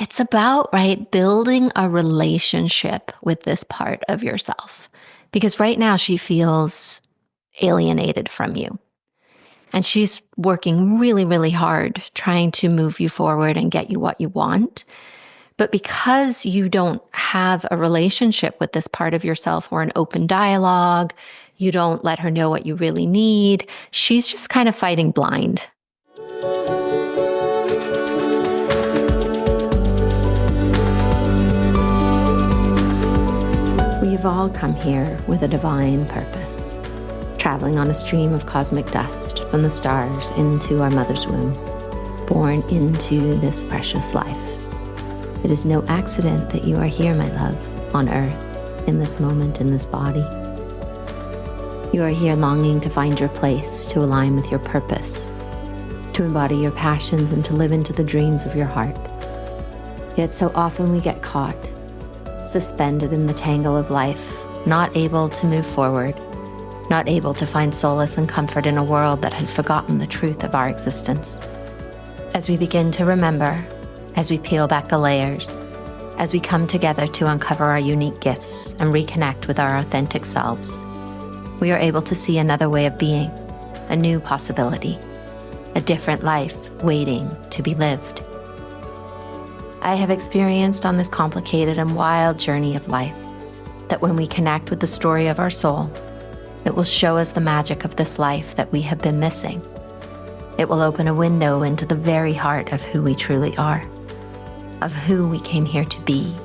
it's about, right, building a relationship with this part of yourself. Because right now she feels alienated from you. And she's working really, really hard trying to move you forward and get you what you want. But because you don't have a relationship with this part of yourself or an open dialogue, you don't let her know what you really need, she's just kind of fighting blind. We've all come here with a divine purpose, traveling on a stream of cosmic dust from the stars into our mother's wombs, born into this precious life. It is no accident that you are here, my love, on earth, in this moment, in this body. You are here longing to find your place, to align with your purpose, to embody your passions and to live into the dreams of your heart. Yet so often we get caught, suspended in the tangle of life, not able to move forward, not able to find solace and comfort in a world that has forgotten the truth of our existence. As we begin to remember, as we peel back the layers, as we come together to uncover our unique gifts and reconnect with our authentic selves, we are able to see another way of being, a new possibility, a different life waiting to be lived. I have experienced on this complicated and wild journey of life that when we connect with the story of our soul, it will show us the magic of this life that we have been missing. It will open a window into the very heart of who we truly are, of who we came here to be,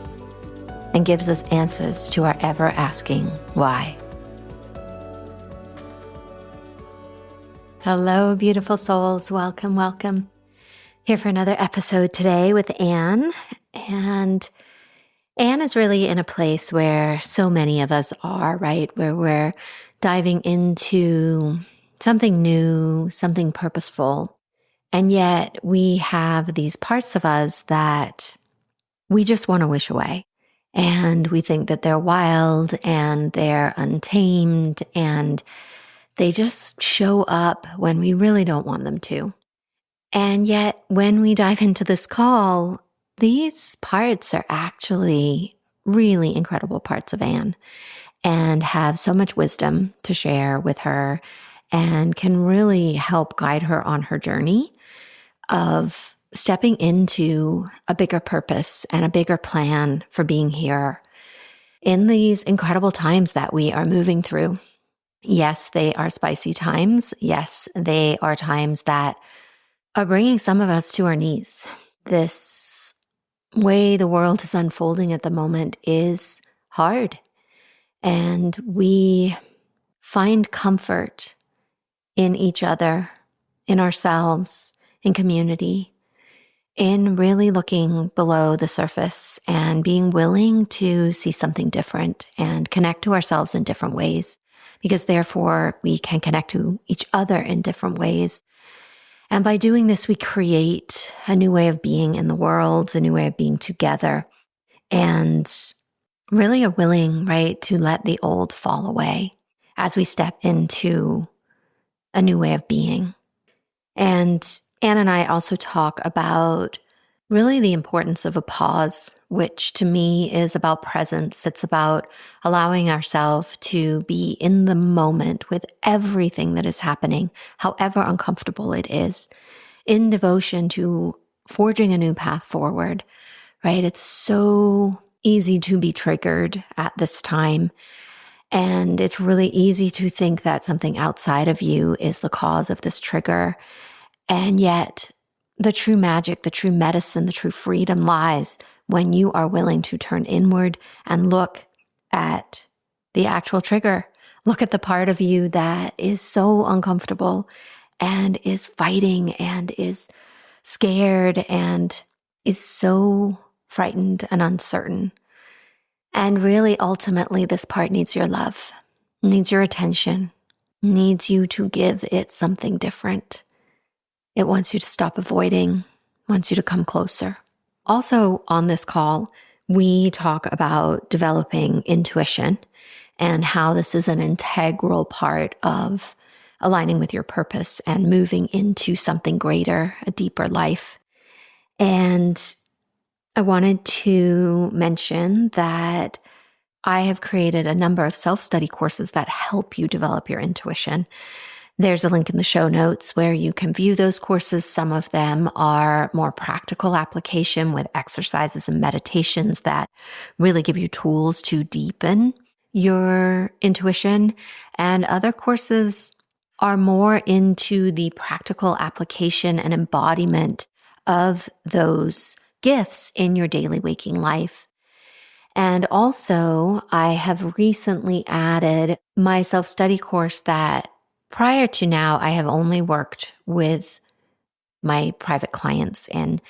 and gives us answers to our ever-asking why. Hello, beautiful souls. Welcome, welcome. Here for another episode today with Anne. And Anne is really in a place where so many of us are, right? Where we're diving into something new, something purposeful. And yet we have these parts of us that we just want to wish away. And we think that they're wild and they're untamed and they just show up when we really don't want them to. And yet when we dive into this call, these parts are actually really incredible parts of Anne and have so much wisdom to share with her and can really help guide her on her journey of stepping into a bigger purpose and a bigger plan for being here in these incredible times that we are moving through. Yes, they are spicy times. Yes, they are times that are bringing some of us to our knees. This way the world is unfolding at the moment is hard, and we find comfort in each other, in ourselves, in community, in really looking below the surface and being willing to see something different and connect to ourselves in different ways, because therefore we can connect to each other in different ways. And by doing this, we create a new way of being in the world, a new way of being together, and really are willing, right, to let the old fall away as we step into a new way of being. And Anne and I also talk about really the importance of a pause, which to me is about presence. It's about allowing ourselves to be in the moment with everything that is happening, however uncomfortable it is, in devotion to forging a new path forward, right? It's so easy to be triggered at this time. And it's really easy to think that something outside of you is the cause of this trigger. And yet, the true magic, the true medicine, the true freedom lies when you are willing to turn inward and look at the actual trigger. Look at the part of you that is so uncomfortable and is fighting and is scared and is so frightened and uncertain. And really, ultimately, this part needs your love, needs your attention, needs you to give it something different. It wants you to stop avoiding, wants you to come closer. Also on this call, we talk about developing intuition and how this is an integral part of aligning with your purpose and moving into something greater, a deeper life. And I wanted to mention that I have created a number of self-study courses that help you develop your intuition. There's a link in the show notes where you can view those courses. Some of them are more practical application with exercises and meditations that really give you tools to deepen your intuition. And other courses are more into the practical application and embodiment of those gifts in your daily waking life. And also, I have recently added my self-study course that prior to now, I have only worked with my private clients. And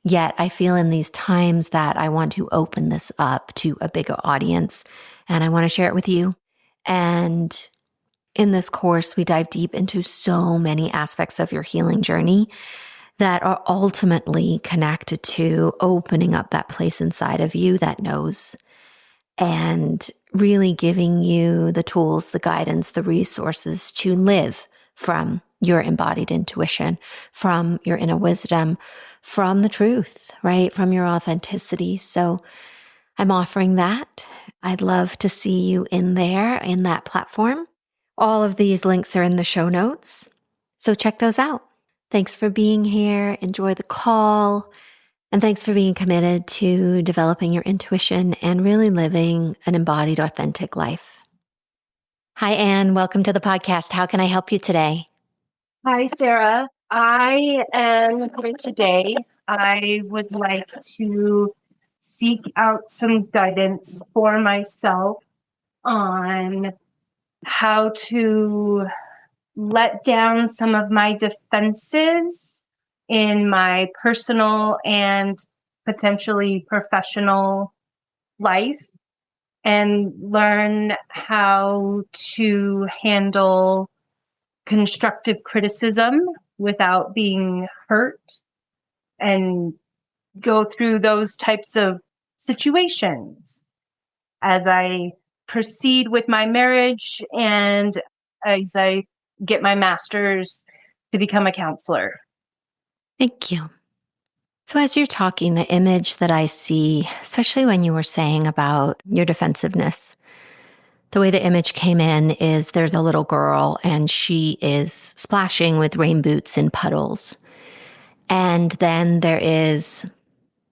yet I feel in these times that I want to open this up to a bigger audience and I want to share it with you. And in this course, we dive deep into so many aspects of your healing journey that are ultimately connected to opening up that place inside of you that knows, and really giving you the tools, the guidance, the resources to live from your embodied intuition, from your inner wisdom, from the truth, right? From your authenticity. So I'm offering that. I'd love to see you in there, in that platform. All of these links are in the show notes. So check those out. Thanks for being here. Enjoy the call. And thanks for being committed to developing your intuition and really living an embodied, authentic life. Hi, Anne. Welcome to the podcast. How can I help you today? Hi, Sarah. I am here today. I would like to seek out some guidance for myself on how to let down some of my defenses in my personal and potentially professional life and learn how to handle constructive criticism without being hurt and go through those types of situations as I proceed with my marriage and as I get my master's to become a counselor. Thank you. So as you're talking, the image that I see, especially when you were saying about your defensiveness, the way the image came in is there's a little girl and she is splashing with rain boots in puddles. And then there is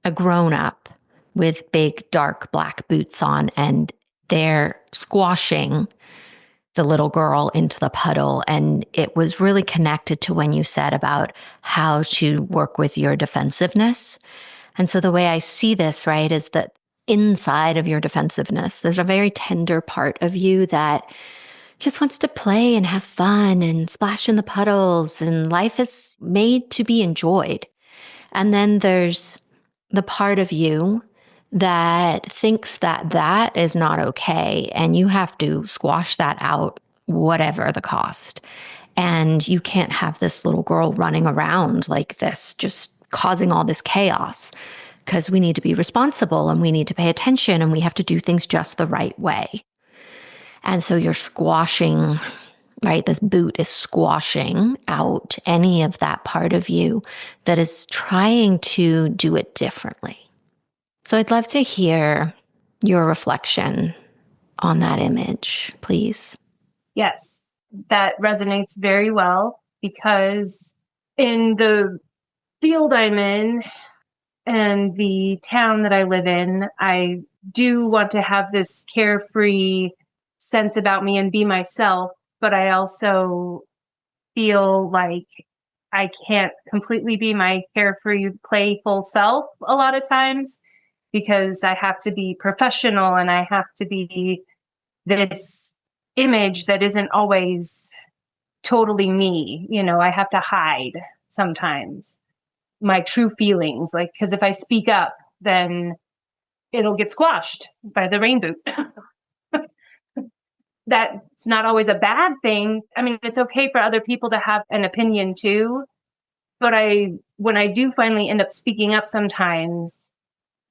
a grown up with big, dark, black boots on, and they're squashing the little girl into the puddle. And it was really connected to when you said about how to work with your defensiveness. And so the way I see this, right, is that inside of your defensiveness, there's a very tender part of you that just wants to play and have fun and splash in the puddles, and life is made to be enjoyed. And then there's the part of you that thinks that that is not okay, and you have to squash that out, whatever the cost. And you can't have this little girl running around like this, just causing all this chaos, because we need to be responsible and we need to pay attention and we have to do things just the right way. And so you're squashing, right? This boot is squashing out any of that part of you that is trying to do it differently. So I'd love to hear your reflection on that image, please. Yes, that resonates very well because in the field I'm in and the town that I live in, I do want to have this carefree sense about me and be myself, but I also feel like I can't completely be my carefree, playful self a lot of times because I have to be professional and I have to be this image that isn't always totally me. You know, I have to hide sometimes my true feelings, like, because if I speak up, then it'll get squashed by the rain boot. That's not always a bad thing. I mean, it's okay for other people to have an opinion too. But when I do finally end up speaking up sometimes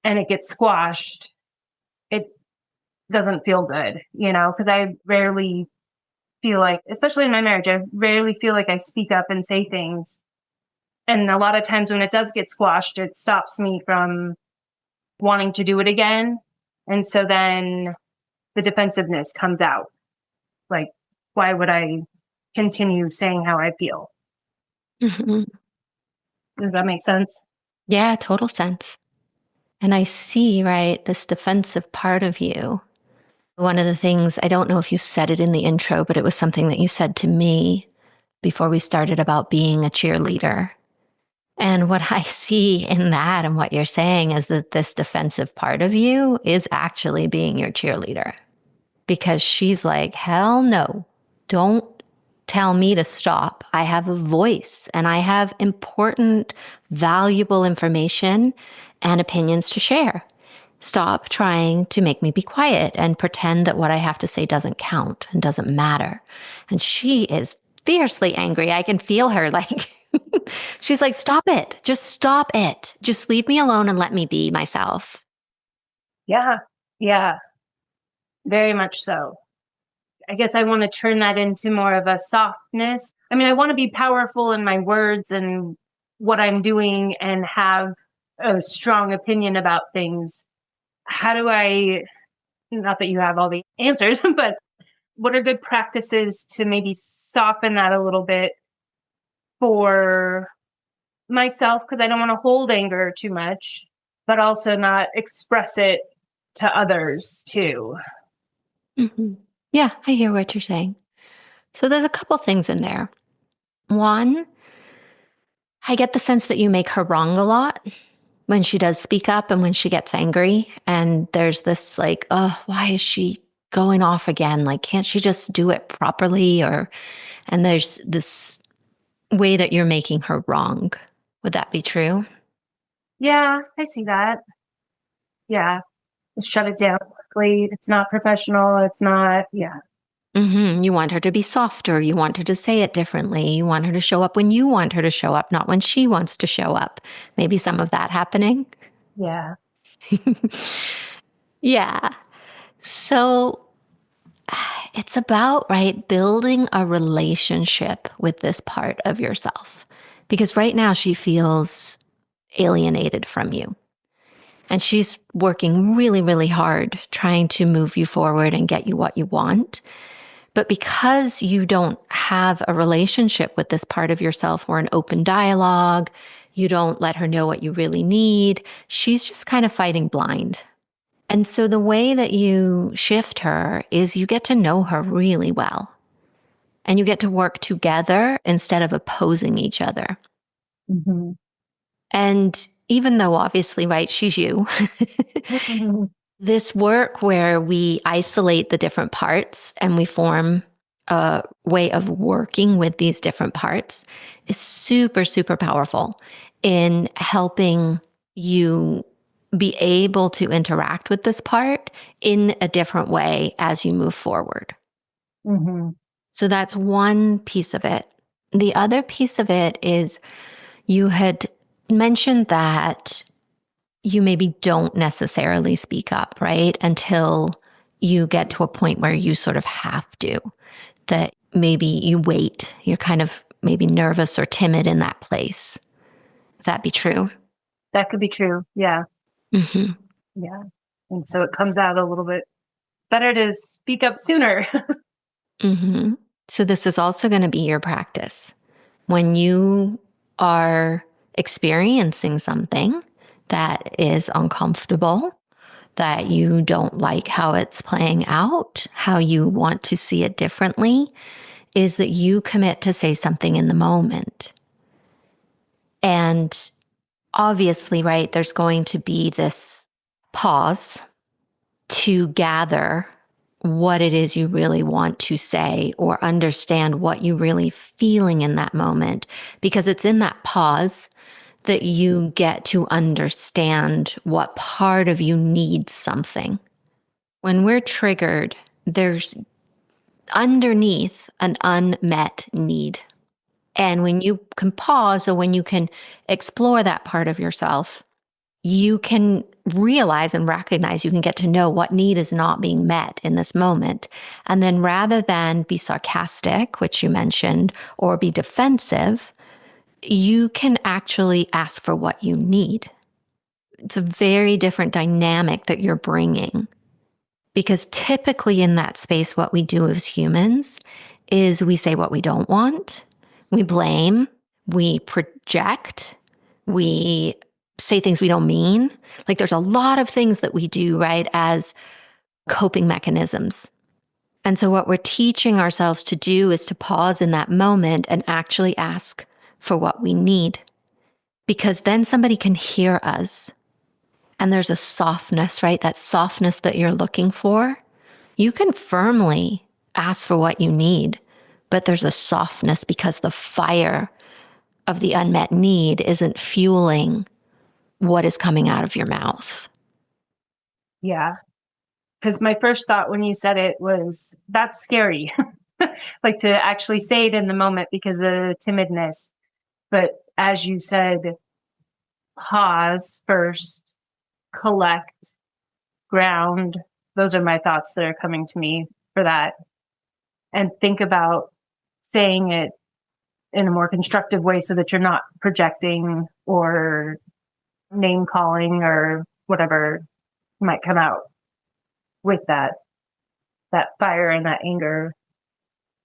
and it gets squashed, it doesn't feel good, you know, because I rarely feel like, especially in my marriage, I rarely feel like I speak up and say things. And a lot of times when it does get squashed, it stops me from wanting to do it again. And so then the defensiveness comes out. Like, why would I continue saying how I feel? Mhm. Does that make sense? Yeah, total sense. And I see, right, this defensive part of you. One of the things, I don't know if you said it in the intro, but it was something that you said to me before we started about being a cheerleader. And what I see in that and what you're saying is that this defensive part of you is actually being your cheerleader, because she's like, hell no, don't tell me to stop. I have a voice and I have important, valuable information and opinions to share. Stop trying to make me be quiet and pretend that what I have to say doesn't count and doesn't matter. And she is fiercely angry. I can feel her like, she's like, stop it. Just stop it. Just leave me alone and let me be myself. Yeah. Yeah. Very much so. I guess I want to turn that into more of a softness. I mean, I want to be powerful in my words and what I'm doing and have a strong opinion about things. How do I, not that you have all the answers, but what are good practices to maybe soften that a little bit for myself? Because I don't want to hold anger too much, but also not express it to others too. Mm-hmm. Yeah, I hear what you're saying. So there's a couple things in there. One, I get the sense that you make her wrong a lot when she does speak up and when she gets angry. And there's this like, oh, why is she going off again? Like, can't she just do it properly? And there's this way that you're making her wrong. Would that be true? Yeah, I see that. Yeah. Shut it down quickly. It's not professional. It's not, yeah. You want her to be softer. You want her to say it differently. You want her to show up when you want her to show up, not when she wants to show up. Maybe some of that happening. Yeah. Yeah. So it's about, right, building a relationship with this part of yourself. Because right now she feels alienated from you. And she's working really, really hard trying to move you forward and get you what you want. But because you don't have a relationship with this part of yourself or an open dialogue, you don't let her know what you really need, she's just kind of fighting blind. And so the way that you shift her is you get to know her really well and you get to work together instead of opposing each other. Mm-hmm. And even though obviously, right, she's you, this work where we isolate the different parts and we form a way of working with these different parts is super, super powerful in helping you be able to interact with this part in a different way as you move forward. Mm-hmm. So that's one piece of it. The other piece of it is you had mentioned that you maybe don't necessarily speak up, right? Until you get to a point where you sort of have to, that maybe you wait. You're kind of maybe nervous or timid in that place. Would that be true? That could be true. Yeah. Mm-hmm. Yeah. And so it comes out a little bit better to speak up sooner. Mm-hmm. So this is also going to be your practice. When you are experiencing something that is uncomfortable, that you don't like how it's playing out, how you want to see it differently, is that you commit to say something in the moment. And obviously, right, there's going to be this pause to gather what it is you really want to say or understand what you really feeling in that moment, because it's in that pause that you get to understand what part of you needs something. When we're triggered, there's underneath an unmet need. And when you can pause or when you can explore that part of yourself, you can realize and recognize, you can get to know what need is not being met in this moment. And then rather than be sarcastic, which you mentioned, or be defensive, you can actually ask for what you need. It's a very different dynamic that you're bringing. Because typically in that space, what we do as humans is we say what we don't want, we blame, we project, we say things we don't mean. Like there's a lot of things that we do, right, as coping mechanisms. And so what we're teaching ourselves to do is to pause in that moment and actually ask for what we need. Because then somebody can hear us. And there's a softness, right? That softness that you're looking for. You can firmly ask for what you need, but there's a softness because the fire of the unmet need isn't fueling what is coming out of your mouth. Yeah. Because my first thought when you said it was, that's scary. Like to actually say it in the moment because of the timidness. But as you said, pause first, collect, ground. Those are my thoughts that are coming to me for that. And think about saying it in a more constructive way so that you're not projecting or name calling or whatever might come out with that fire and that anger.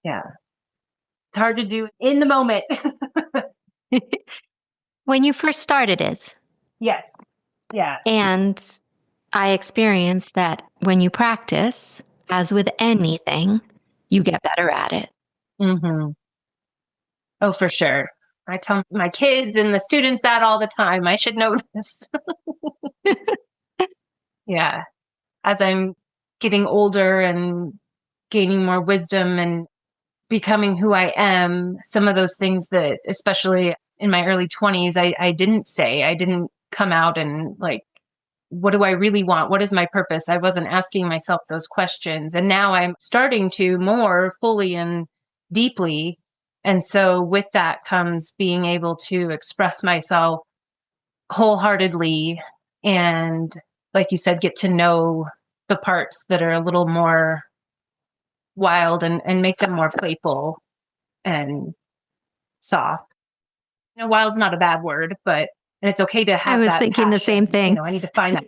Yeah. It's hard to do in the moment. When you first started it. Yes. Yeah. And I experienced that when you practice, as with anything, you get better at it. Mm-hmm. Oh, for sure. I tell my kids and the students that all the time. I should know this. Yeah. As I'm getting older and gaining more wisdom and becoming who I am, some of those things that, especially in my early 20s, I didn't say. I didn't come out and like, what do I really want? What is my purpose? I wasn't asking myself those questions. And now I'm starting to more fully and deeply. And so with that comes being able to express myself wholeheartedly and, like you said, get to know the parts that are a little more wild and make them more playful and soft. You know, wild's not a bad word, but and it's okay to I have was that thinking the same passion. thing. You know, I need to find that.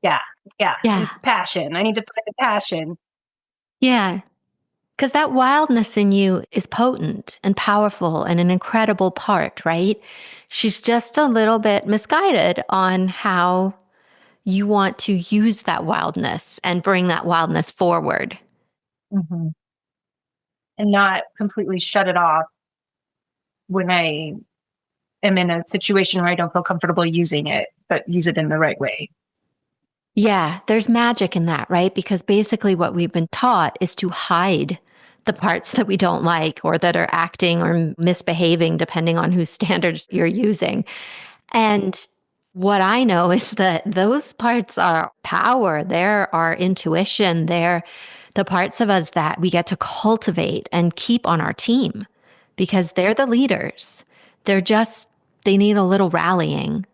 Yeah. Yeah. Yeah. It's passion. I need to find the passion. Yeah. Because that wildness in you is potent and powerful and an incredible part, right? She's just a little bit misguided on how you want to use that wildness and bring that wildness forward. Mm-hmm. And not completely shut it off when I am in a situation where I don't feel comfortable using it, but use it in the right way. Yeah, there's magic in that, right? Because basically what we've been taught is to hide the parts that we don't like or that are acting or misbehaving, depending on whose standards you're using. And what I know is that those parts are power. They're our intuition. They're the parts of us that we get to cultivate and keep on our team because they're the leaders. They need a little rallying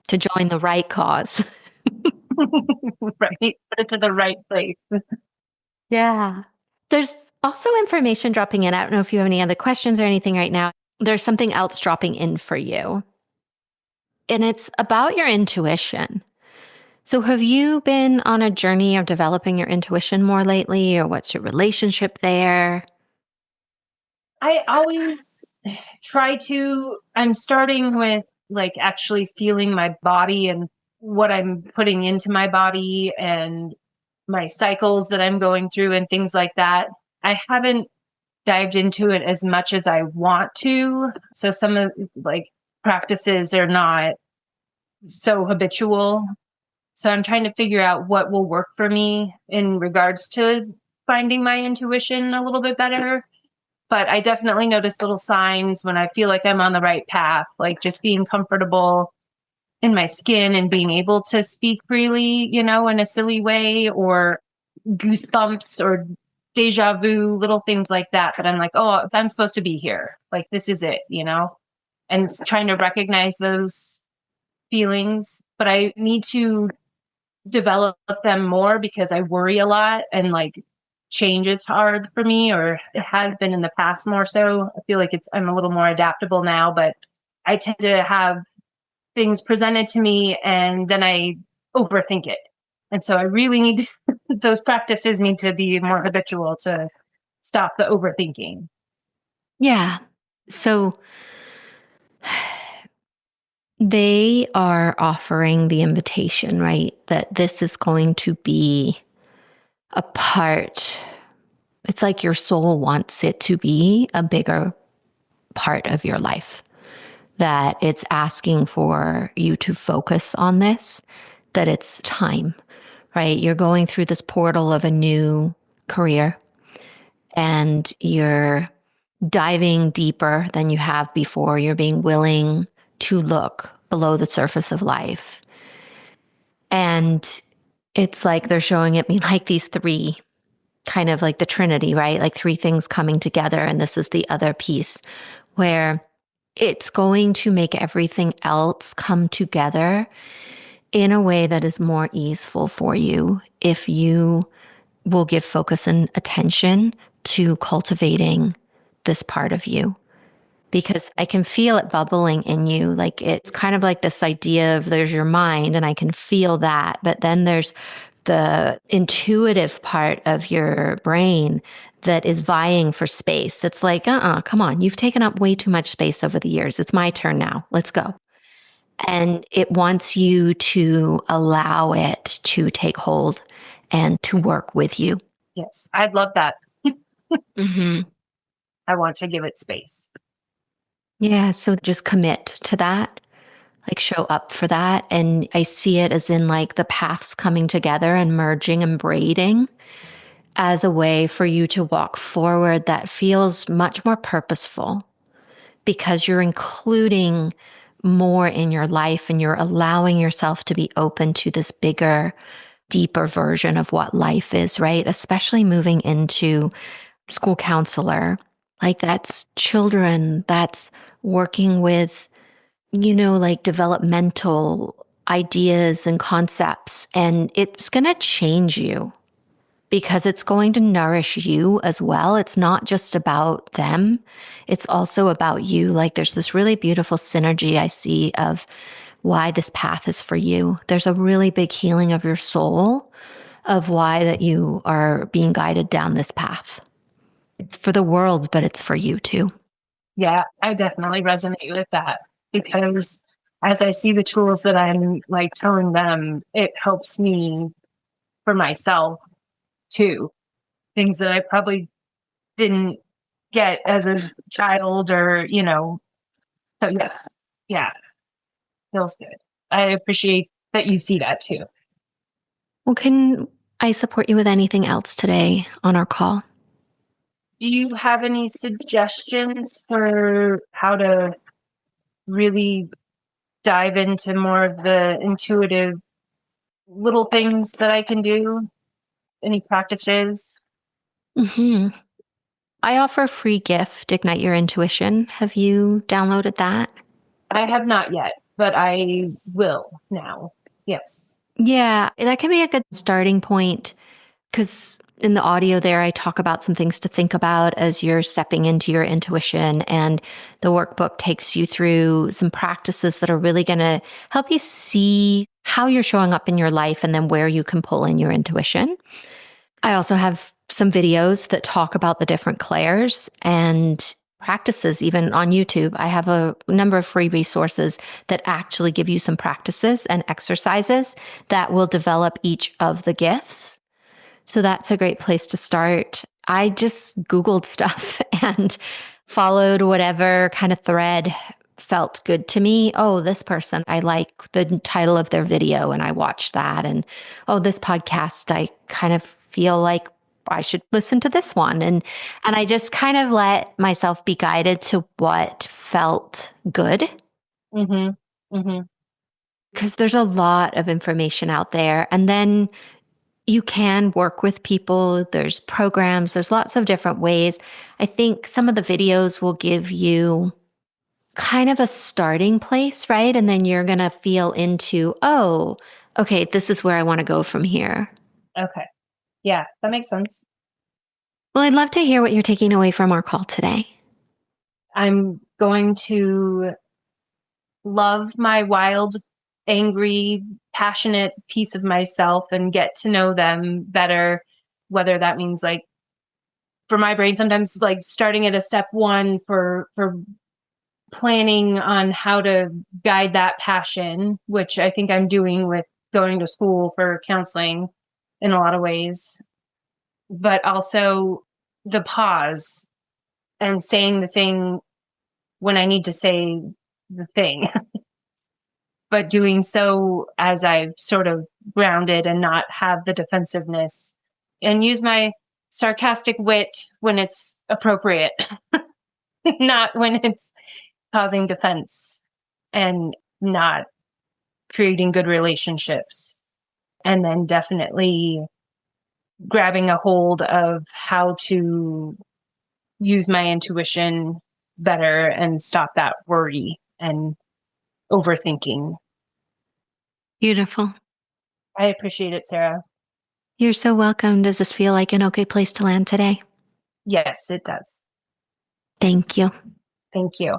to join the right cause. Right. Put it to the right place. Yeah. There's also information dropping in. I don't know if you have any other questions or anything right now. There's something else dropping in for you. And it's about your intuition. So, have you been on a journey of developing your intuition more lately, or what's your relationship there? I always try to, I'm starting with like actually feeling my body and what I'm putting into my body and my cycles that I'm going through and things like that. I haven't dived into it as much as I want to. So some of like practices are not so habitual. So I'm trying to figure out what will work for me in regards to finding my intuition a little bit better. But I definitely notice little signs when I feel like I'm on the right path, like just being comfortable in my skin and being able to speak freely, you know, in a silly way, or goosebumps or deja vu, little things like that. But I'm like, oh, I'm supposed to be here. Like, this is it, you know, and trying to recognize those feelings. But I need to develop them more because I worry a lot and like change is hard for me, or it has been in the past more so. I feel like I'm a little more adaptable now, but I tend to have things presented to me and then I overthink it. And so I really need those practices need to be more habitual to stop the overthinking. Yeah. So they are offering the invitation, right? That this is going to be a part. It's like your soul wants it to be a bigger part of your life, that it's asking for you to focus on this, that it's time, right? You're going through this portal of a new career and you're diving deeper than you have before. You're being willing to look below the surface of life. And it's like they're showing it me like these three, kind of like the Trinity, right? Like three things coming together. And this is the other piece where it's going to make everything else come together in a way that is more easeful for you if you will give focus and attention to cultivating this part of you. Because I can feel it bubbling in you. Like it's kind of like this idea of there's your mind, and I can feel that. But then there's the intuitive part of your brain that is vying for space. It's like, come on, you've taken up way too much space over the years. It's my turn now. Let's go. And it wants you to allow it to take hold and to work with you. Yes, I'd love that. Mm-hmm. I want to give it space. Yeah. So just commit to that, like show up for that. And I see it as in like the paths coming together and merging and braiding as a way for you to walk forward that feels much more purposeful because you're including more in your life and you're allowing yourself to be open to this bigger, deeper version of what life is, right? Especially moving into school counselor. Like that's children, that's working with, like developmental ideas and concepts. And it's going to change you because it's going to nourish you as well. It's not just about them, it's also about you. Like there's this really beautiful synergy I see of why this path is for you. There's a really big healing of your soul of why that you are being guided down this path. It's for the world, but it's for you too. Yeah, I definitely resonate with that because as I see the tools that I'm like telling them, it helps me for myself too. Things that I probably didn't get as a child or. So yes, yeah, feels good. I appreciate that you see that too. Well, can I support you with anything else today on our call? Do you have any suggestions for how to really dive into more of the intuitive little things that I can do? Any practices? Hmm. I offer a free gift, Ignite Your Intuition. Have you downloaded that? I have not yet, but I will now. Yes. Yeah, that can be a good starting point because in the audio there, I talk about some things to think about as you're stepping into your intuition. And the workbook takes you through some practices that are really going to help you see how you're showing up in your life and then where you can pull in your intuition. I also have some videos that talk about the different clairs and practices, even on YouTube. I have a number of free resources that actually give you some practices and exercises that will develop each of the gifts. So that's a great place to start. I just Googled stuff and followed whatever kind of thread felt good to me. Oh, this person, I like the title of their video and I watched that. And oh, this podcast, I kind of feel like I should listen to this one. And I just kind of let myself be guided to what felt good Mm-hmm. Mm-hmm. because there's a lot of information out there. And then you can work with people. There's programs, there's lots of different ways. I think some of the videos will give you kind of a starting place, right? And then you're going to feel into, oh, okay, this is where I want to go from here. Okay. Yeah, that makes sense. Well, I'd love to hear what you're taking away from our call today. I'm going to love my wild, angry, passionate piece of myself and get to know them better, whether that means like for my brain, sometimes like starting at a step one for planning on how to guide that passion, which I think I'm doing with going to school for counseling in a lot of ways, but also the pause and saying the thing when I need to say the thing, but doing so as I've sort of grounded and not have the defensiveness and use my sarcastic wit when it's appropriate, not when it's causing defense and not creating good relationships. And then definitely grabbing a hold of how to use my intuition better and stop that worry and overthinking. Beautiful. I appreciate it, Sarah. You're so welcome. Does this feel like an okay place to land today? Yes, it does. Thank you. Thank you.